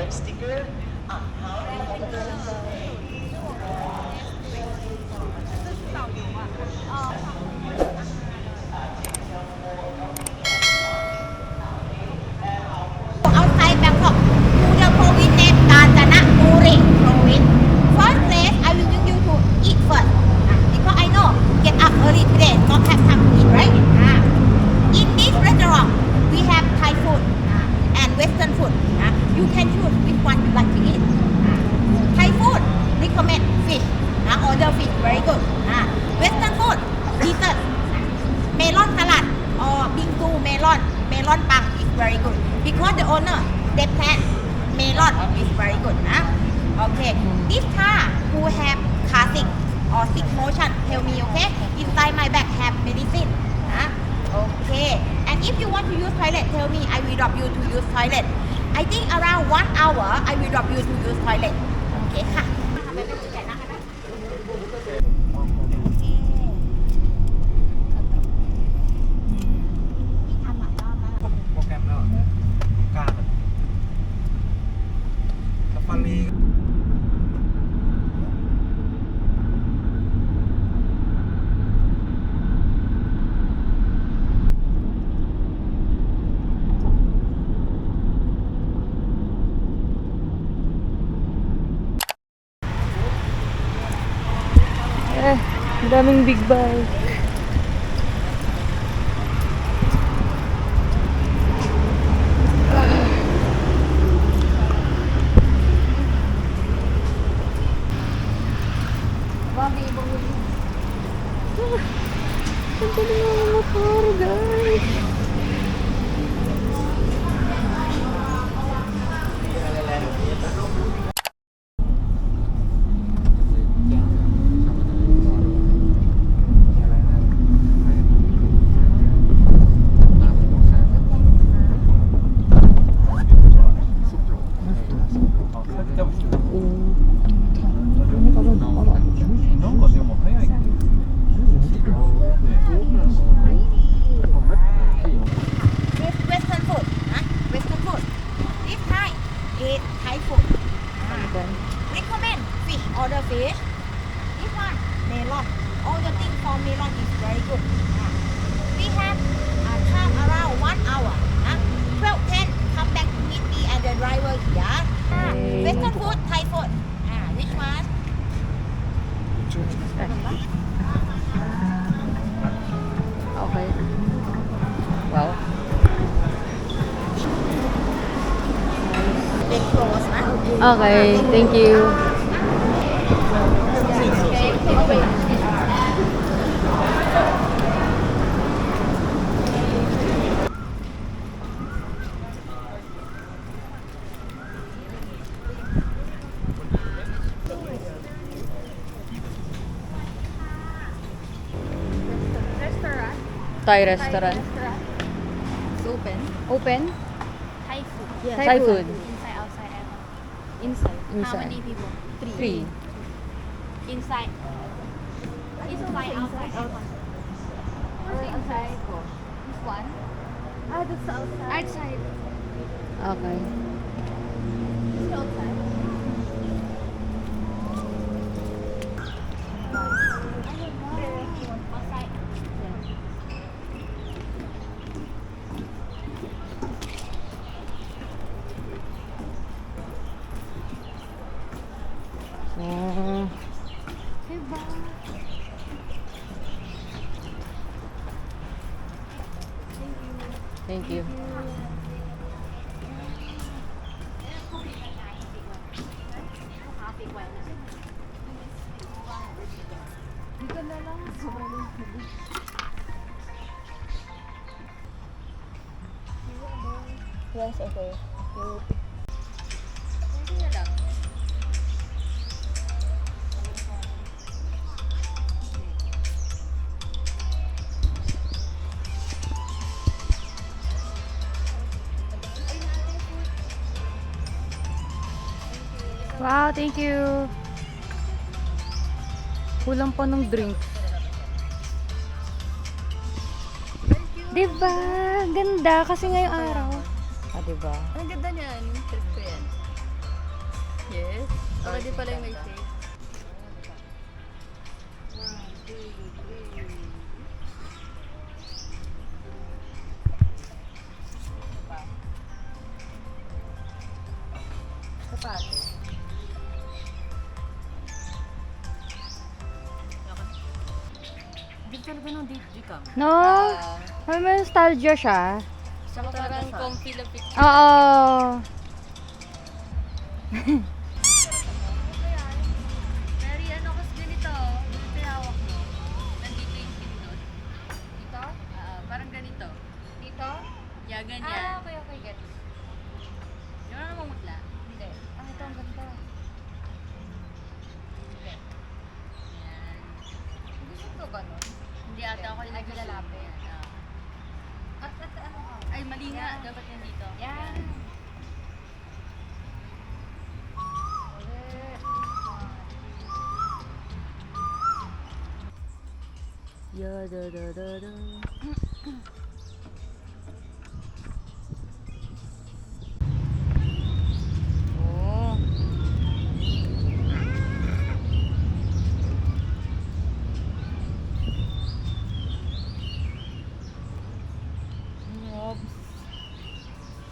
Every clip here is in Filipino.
have sticker on how outside Bangkok to the province named Kanchanaburi province. First place I will bring you to eat first because I know get up early today, not have time to eat, right? In this restaurant we have Thai food and Western food. You can choose which one you like to eat. Thai food recommend fish. Order fish, very good. Western food dessert, melon salad or bingsu melon pang is very good because the owner they plant melon is very good. Okay, this car who have car sick or sick motion, tell me, okay? Inside my bag have medicine. Okay, and if you want to use toilet, tell me, I will drop you to use toilet. I think around 1 hour I will drop you to use toilet. Okay ค่ะโปรแกรมแล้วกล้าแบบซัฟฟารี daming big bike. Ang galing ng motor, guys. This Western food, Western food. This Thai is Thai food. Recommend fish, order fish. This one, melon. All the things from melon is very good. We have time around 1 hour. 12:10, come back to meet me and the driver here. Western food, Thai food. Which one? Okay. Wow. They close, Okay, thank you. Thai restaurant. It's open. Open? Thai food. Thai food. Inside, outside, aircon. Inside. How many people? Three. Inside. Inside, outside, aircon. Outside. This one. That's outside. Outside. Okay. This outside. Outside. Diba? Thank you. Dito na lang. Yes, okay. Hindi na lang. Wow, thank you. Kulang pa ng drink. Diba? Ganda kasi ngayong araw. Ah, diba? Ang ganda niyan. Trip ko yan. Yes. Okay, di pala yung may safe. No? May nostalgia siya. Parang comfy lang picture. Oo. Mary, ano kasi ganito? Ganito yung hawak mo. Nandito yung pindot. Dito? Parang ganito. Dito? Yeah, ganyan. Okay, gets. Yung ano mamutla? Hindi. Ito ang ganda. Hindi. Yan. Gusto ko ba nun? Hindi ata ako yung naglalapit. At ano? Ay, mali nga. Dapat yan dito. Yan. Ya da da da da. Oh.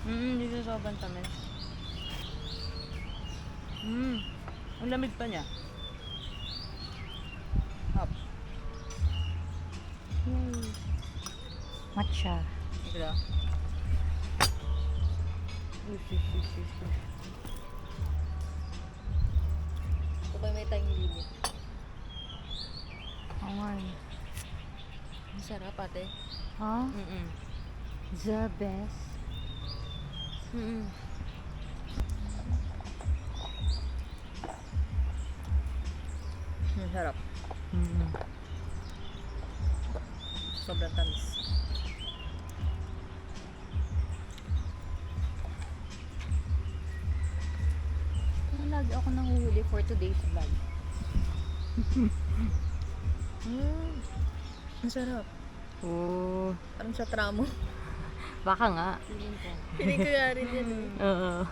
Dito sa sobrang tamis. Ang lamig pa niya. Up. Matcha. Ito. Ito pa may time limit. Awan. Ang sarap ate. Huh? The best. Ang sarap. Mm. Sobrang tamis. Parang lagi ako nanguhuli for today's vlog. Ang sarap. Oh. Parang sa tramo. Baka nga. Piling ko nga rin yan. Oo.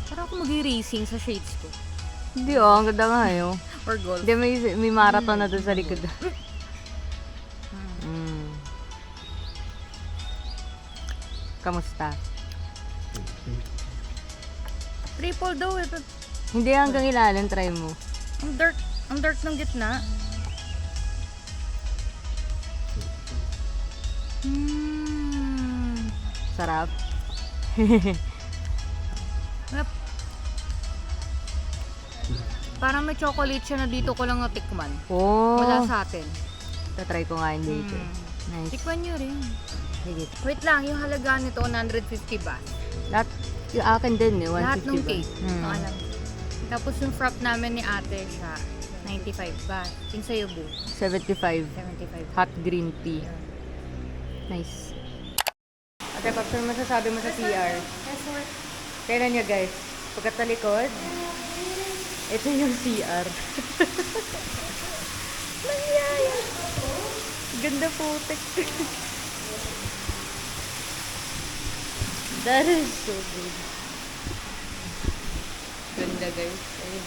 Parang ako mag-racing sa shades ko. Hindi ang ganda nga yun. Or golf. Hindi, may marathon na doon sa likod. Kamusta? Triple daw eh. Hindi hanggang ilalim, try mo. Ang dark ng gitna. Sarap. Parang may chocolate siya na dito ko lang natikman. Oh. Wala sa atin. Tatry ko nga yun dito. Nice. Tikman nyo rin. Sige. Wait lang, yung halaga nito 150 baht. Lahat, yung akin din eh, 150 Lahat ng ba? cake. Alam. Tapos yung frap namin ni ate siya, 95 baht. Yung sa'yo, Bu? 75. 75. Hot green tea. Nice. Ate, Paps, ano masasabi mo sa CR? Kailan nyo guys? Pagkat sa likod, ito yung CR. Nangyaya. Ganda putik. That is so good. Ganda guys. Ayun.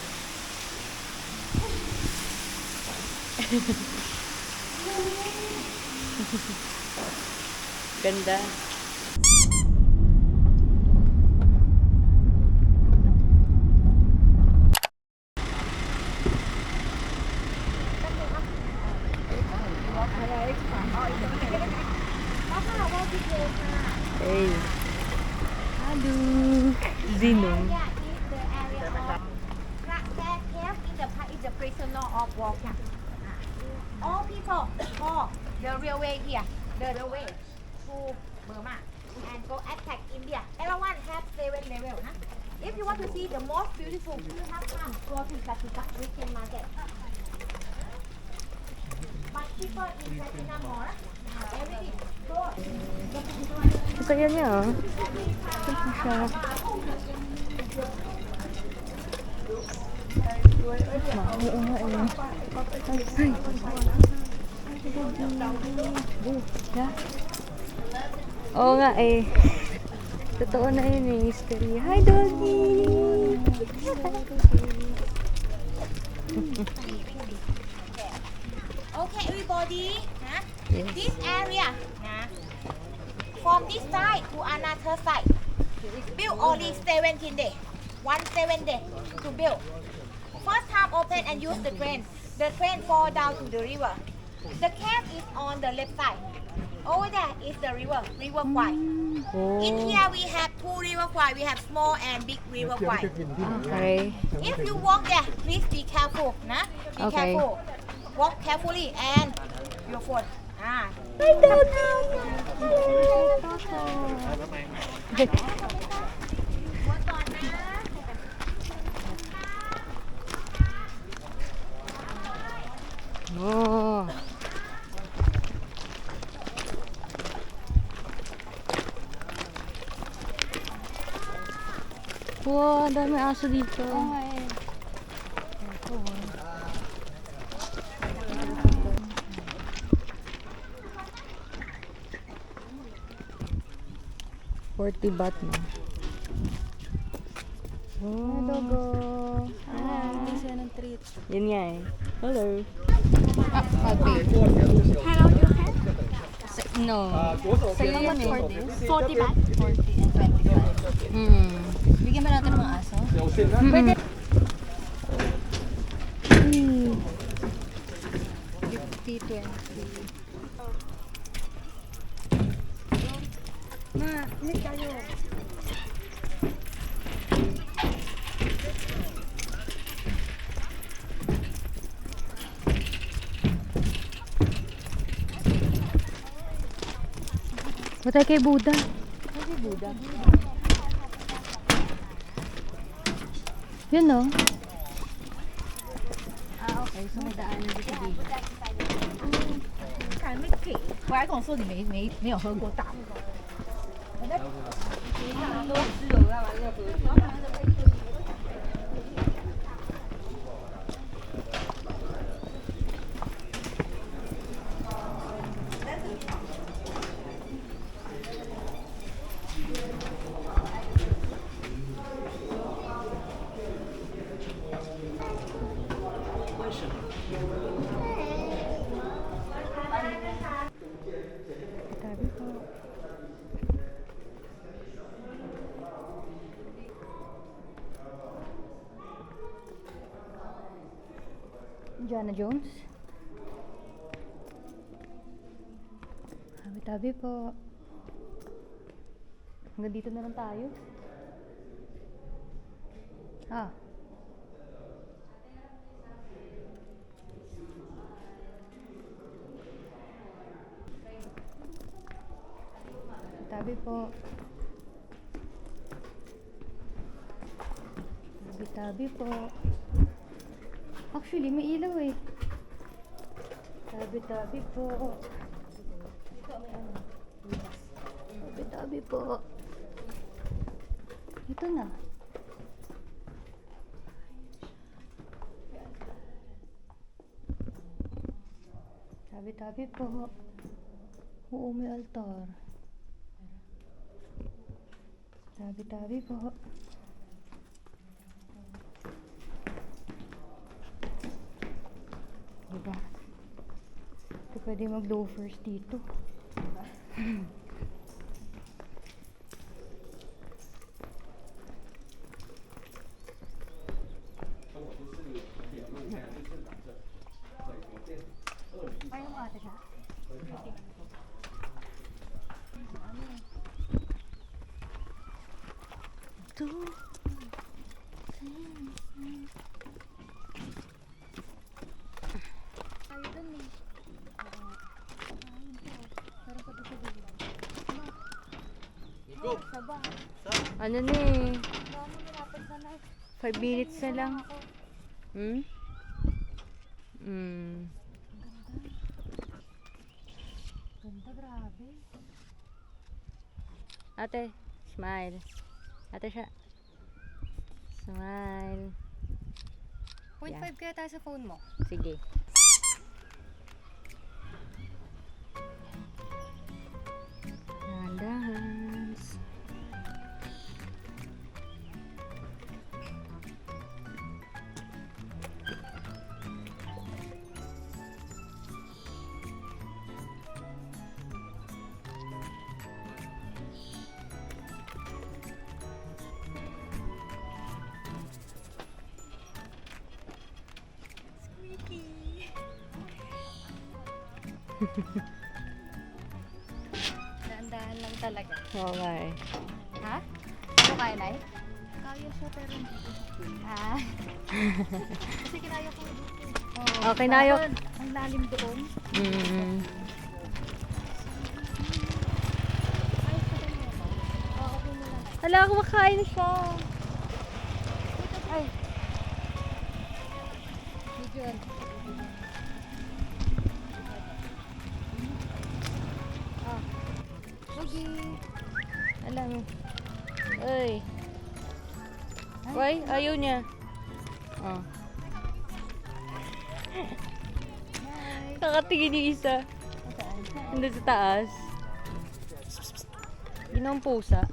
Ganda. Hey. Hello. Zinong. Is the prisoner of war camp. All people go the real way here, the way to Burma and go attack India. Everyone have 7 level. Huh? If you want to see the most beautiful, you have come go to Katika weekend market. But people in Platinum Mall, everything. Go. Kaya niya ah. Ito siya. Oo nga eh. Oo nga eh. Totoo na yun eh, history. Hi, doggy! Okay, everybody. Yes. This area, from this side to another side, build only 17 days. 17 days to build. First time open and use the drain. The drain fall down to the river. The cave is on the left side. Over there is the River Kwai. In here we have two River Kwai. We have small and big River Kwai. Okay. If you walk there, please be careful. Be Okay. careful. Walk carefully and your phone. Oh. Wow, ang dami aso dito. $40 baht na. Oh. Dogo. Hi. Siya ng treat. Yun nga eh. Hello. Hello, you have? No. So how much for this? 40 baht? 40 and 25. Bigyan mo natin ng mga aso. Pwede. 50, 20. Ma, ulit tayo. Matay kay Buddha. Kay Buddha. Yun no? Okay, so may daanan dito dito. 我还跟我说你没有喝过大的。Tabi ko. Indiana Jones. Tabi-tabi po. Hanggang dito na lang tayo. Ah. Tabi po. Tabi-tabi po. Actually, may ilaw eh. Tabi-tabi po. Tabi-tabi po. Ito na. Tabi-tabi po. Oo, may altar. Tabi-tabi po. Diba? Ito pwede mag-loafers dito. Ayaw mo ate siya? Ito. Ayaw dun eh. Pero pati sa dulo. Saba. Ano na eh. Dami malapit na na. 5 minutes na lang. Hmm? Hmm. Ganda, grabe. Ate, smile. Ate siya. Smile. 0.5 kaya tayo sa phone mo. Sige. Dahan-dahan. Dahan-dahan lang talaga. Oo nga eh. Ha? Ano kaya, Nay? Kaya siya pero hindi ko. Ah. Kasi kinaya ko dito. Oh, kinaya. Ang lalim doon. Mm. Hala, kumakain siya. Ay. Medyo. Ah. Sige. Alam. Ay. Why? Ayaw niya. Oh. Nakatingin yung isa. Nandun sa taas. Yun ang pusa.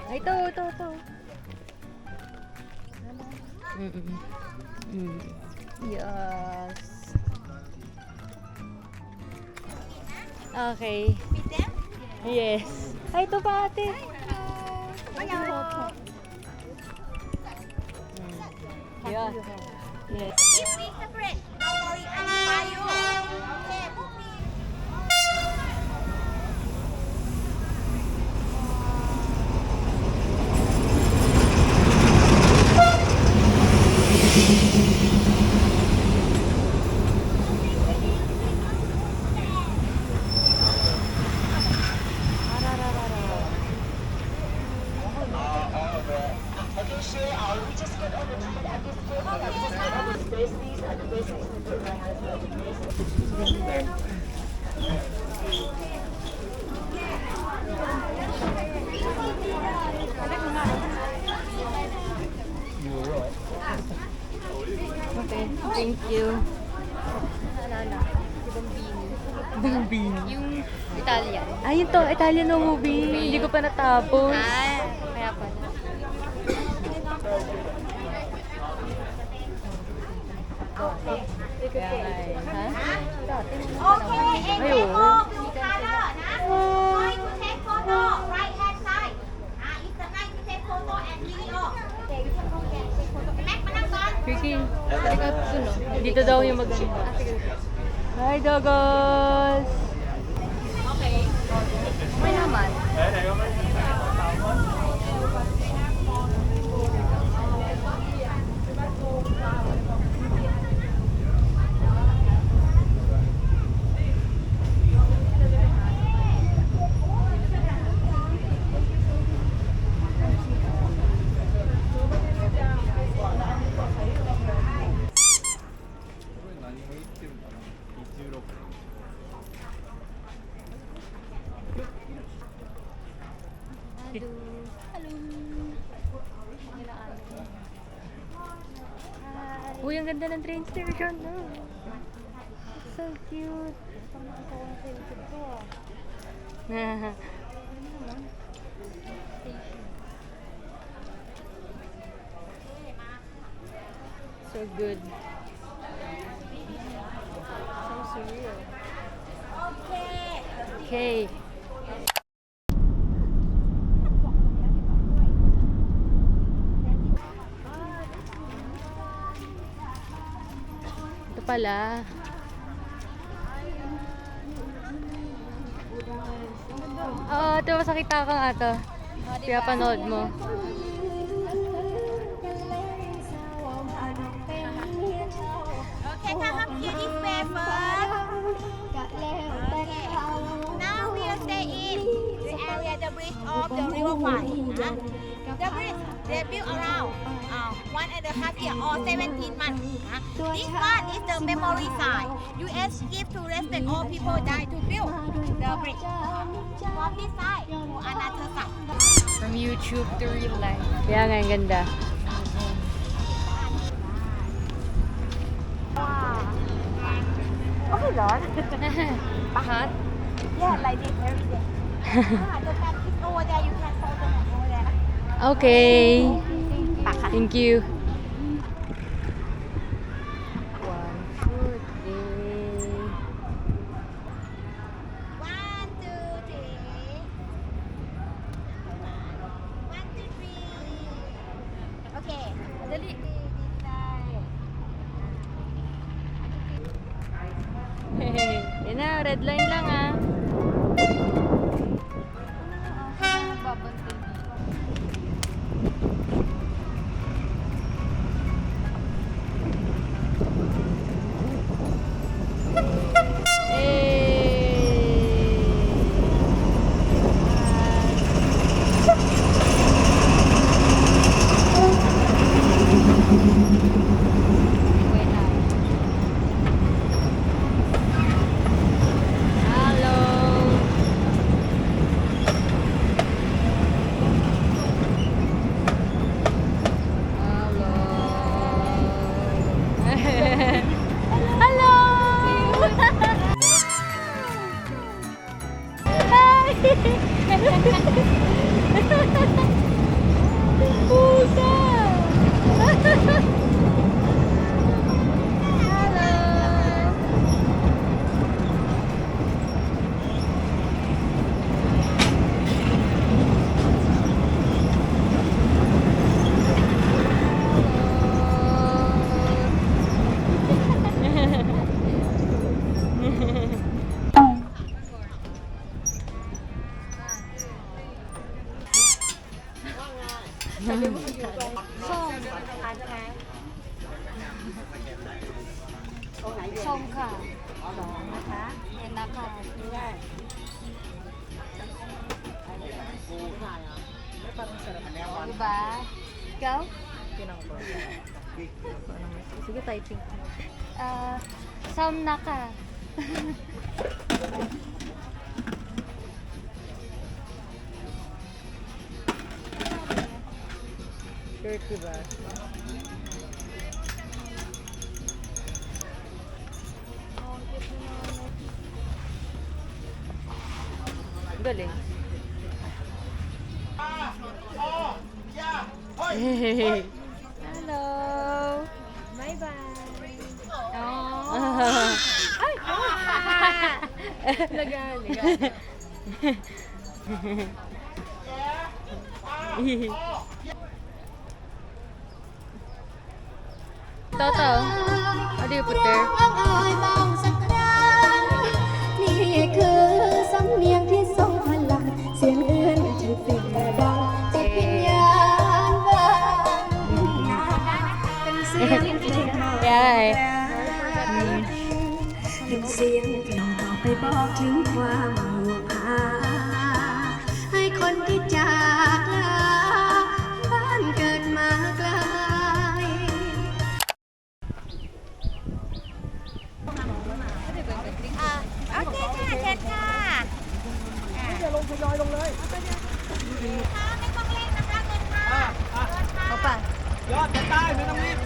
Ay, ito. Yes. Okay. Feed them. Yes. Ay, ito pa ate. Yeah. Yes. If we separate, don't worry, I will buy you. Okay, move me. Okay. Thank you. Naalala. Si Bambini. Bambini. Yung Italian. Ay, yun to. Italian na movie. Hindi ko pa natapos. Ah, kaya pala. Kaya nga eh. Ha? Okay, and Ay, then oo. go blue color. Going to take photo, right hand side. It's the night to take photo and video. Okay, you can go there, take photo. Mac, manang doon. Ricky, Halika, suno. dito daw yung maganda. Hi, Dogos! Okay naman. Uy, ang ganda ng train station, no? So cute. So good. So surreal. Okay. Okay. Ito pala. Oo, ito masakita ka nga ito. Pinapanood mo. Okay, come here this way first. Okay. Now we will stay in the area, the bridge of the river Kwai. The bridge they built around 1.5 years or 17 months. This one is the memory site. US give to respect all people died to build the bridge. From this side to another side. From YouTube to real life. Kaya nga, ang ganda. Okay, Lord. Pahat? Yeah, like this every day. The map is over there. You can follow the map over there. Okay. Thank you. One foot day. 1, 2, 3. 1, 2, 3. Okay. Dali. This side. Ayun na, red line lang ah. Babantay dito. Song ka. Naka? Naka. Diba? Ikaw? Sige, typing. Som naka. Shirt, diba? Galing. Hello. Bye-bye. Oh. Toto, what do you put there? นี่คือสำเนียงที่ทรงพลังเสียงเอื้อนที่เป็นดังจิตวิญญาณบ้านเป็นเสียงที่เราเป็นเสียงที่เราต่อไปบอกถึงความห่วงหาให้คนที่จากลาบ้านเกิดมาไกล โอเคค่ะเชิญค่ะจะลงทยอยลงเลยค่ะไม่ต้องเร่งนะคะเชิญค่ะเอาไป ยอดจะได้ไม่ต้องรีบ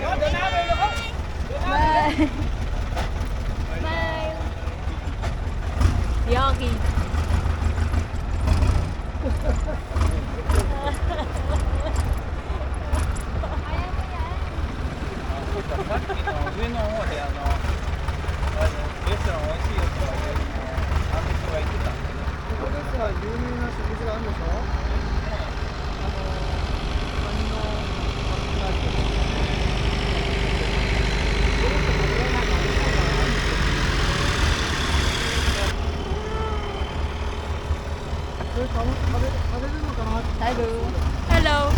ยอดเดินหน้าไปเลยครับ Yogi. Hello.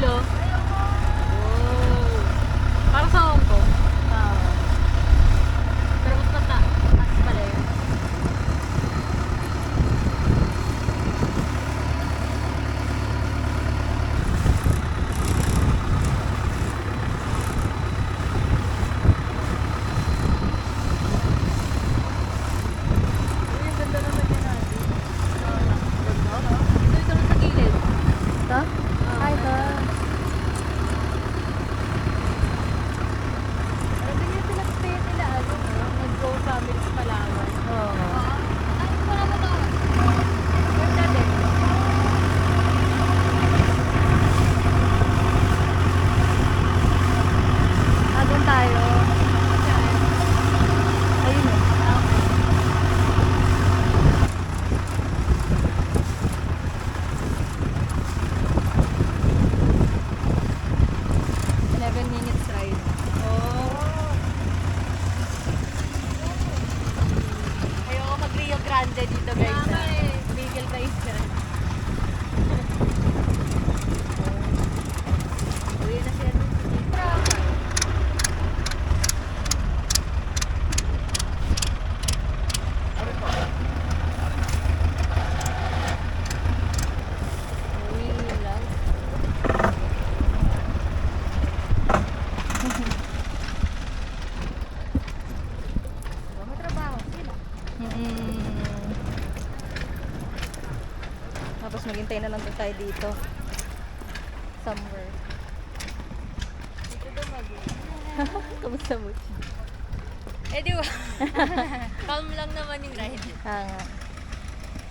Seoul, oh. Wow. Para sa Hong Kong. Pero mas mas pala yun. Uy, ang ganda naman yan natin. Ito sa gilid. Ito? Ay, ito. Parang ganyan pinag-stay nila, ano, no? Nag-go families Palawan. Oo. Ay, wala mo na. Ganda din. Doon tayo. Ayun eh. Okay. 11 minutes ride. Ayoko mag-Rio Grande dito, guys. Tama eh. Bigil tayo dyan. Uwi na siya dun. Uwi lang. May trabaho sila. Tapos maghintay na lang tayo dito. Somewhere. Dito daw Kamusta mo? Eh, di ba? Calm lang naman yung ride. Nga.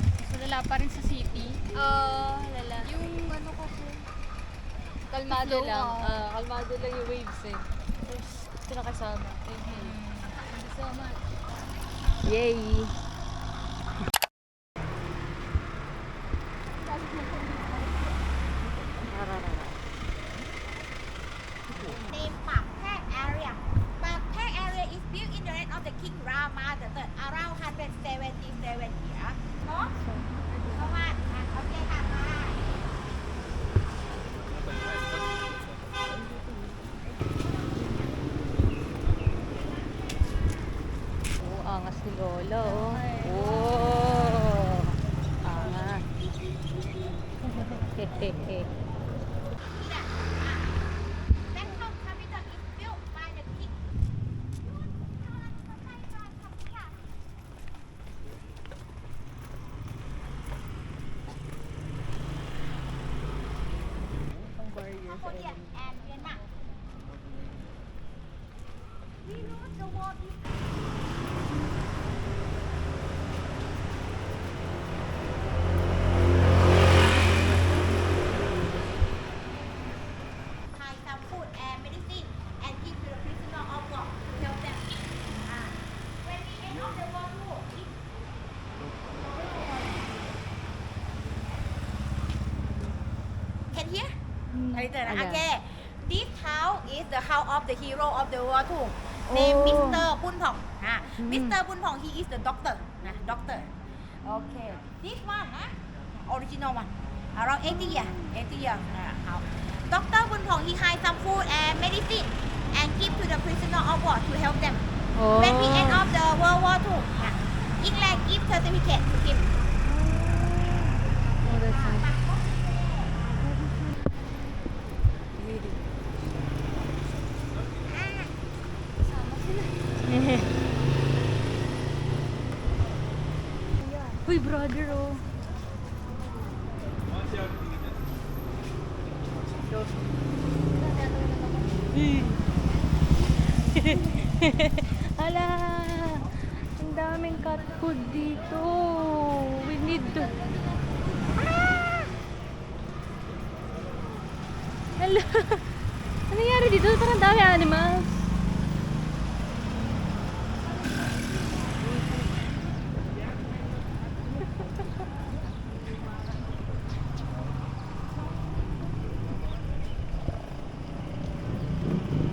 Mas malala pa rin sa city. Lala. Yung ano kasi, kalmado Slow, lang. ah. Kalmado lang yung waves eh. Tapos, ito na kasama. Thank you so much. Yay! Name Pak Thek area. Pak Thek area is built in the reign of the King Rama III around 177 years. เนาะเข้ามาโอเคค่ะมา Oh, angas ni Lola, oh. Oh! Angas. Hehehe. Bangkok capital is built by the king. Cambodia and Myanmar. We lose the war is hide some food and medicine and give to the prisoner of war to help them. When we end of the war too, can hear? Okay. This house is the house of the hero of the war too. Named Mr. Bun Thong. Mr. Bun Thong, he is the doctor. Doctor. Okay. This one, original one. Around 80 years. 80 years. House. Dr. Bun Thong, he hide some food and medicine and give to the prisoner of war to help them. Oh. When we end of the World War II, England give certificate to him. Oh, that's nice. Uy, brother, oh. Ala, ang daming cat food dito. We need to... Ah! Hello. Ano nangyari dito? Parang dami animals.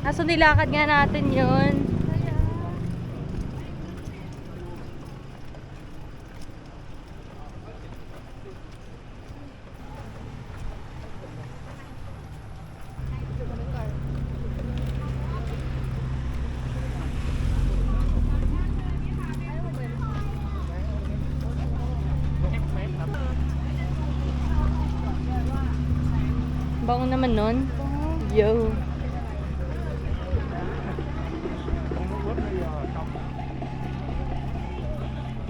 Kaso nilakad nga natin yun. Bango naman nun. Yo.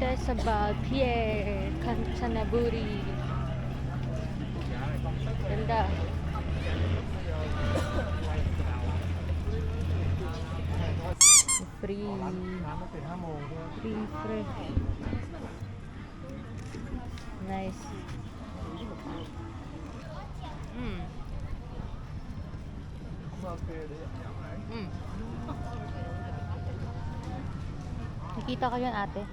That's about Pierre Kanchanaburi. Ganda. Free. Free fresh. Nice. Mm. Mm. Nakita ko yun, ate.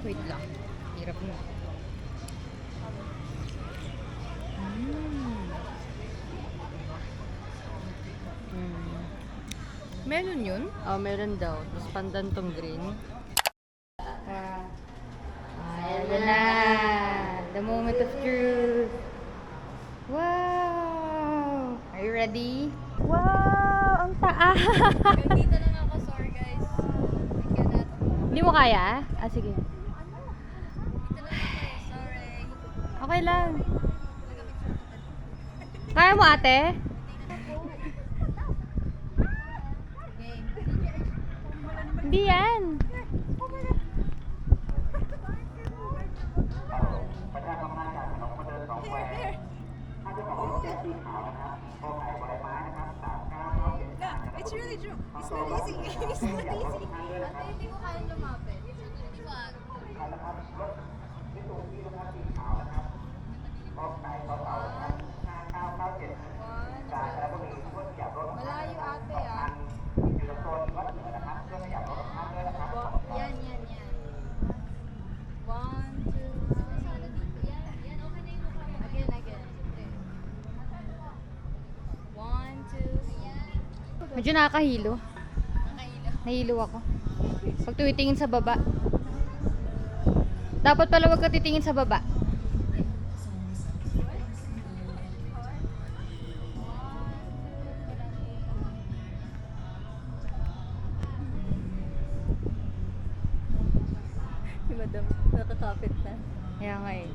Wait lang. Hirap na. Meron yun? Oh, meron daw. Tapos pandan tong green. Ayan na. The moment of truth. Wow! Are you ready? Wow! Ang taas! Dito lang ako, sorry guys. I cannot. Hindi mo kaya? Ah, sige. Dito lang ako, sorry. Okay lang. Kaya mo, ate? Hindi yan. It's really true. It's not easy. It's not easy. Ate, hindi ko kaya lumapit. Hindi ko ate. Malayo ate ah. Yan. 1, 2, sana dito. Yan, okay na yung mukha mo. Again. Okay. 1, 2, Medyo nakakahilo. Nakahilo. Nahilo ako. Pag tumitingin sa baba. Dapat pala wag ka titingin sa baba. Si madam, nakakapit na. Kaya nga eh.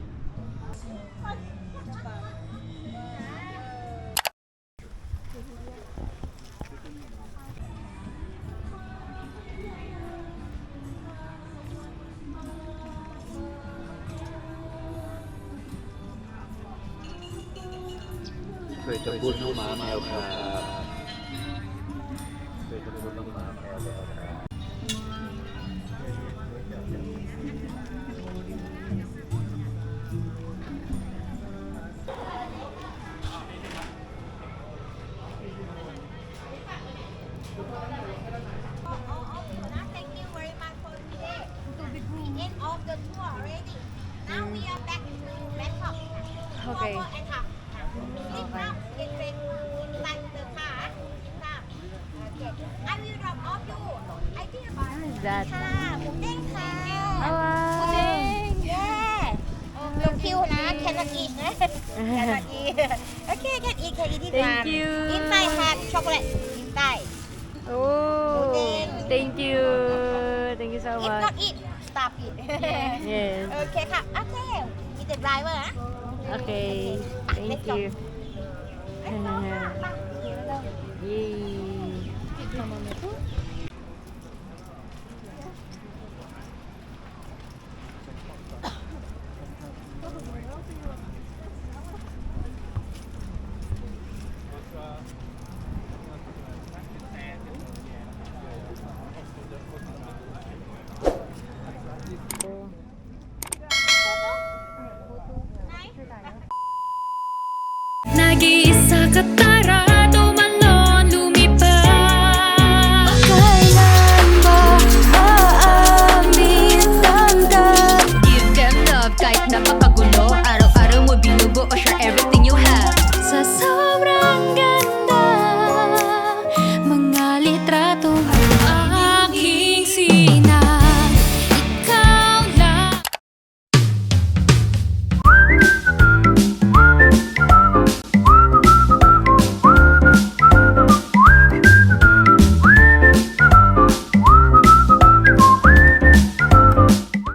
เคยจะพูดน้องหมาแมวครับเคยจะพูดน้องหมาแมวแล้วครับ Thank you very much for today. The end of the tour already. Now we are back to Bangkok. Okay. Go and come. Sit down, get ready. Inside the car. Sit down. Okay. I will drop off you. I think about What is that? ค่ะหมูเด้งค่ะ Oh, wow. หมูเด้ง yeah ลงคิวนะ cannot eat นะ cannot eat okay can eat this Thank one you. inside have chocolate inside Oh, thank you. Thank you so if much. not eat stop it Yes. okay ค่ะ okay eat the driver นะ Okay. Thank let's go. you. Let's go ค่ะไป Yay. Nag-iisa ka tara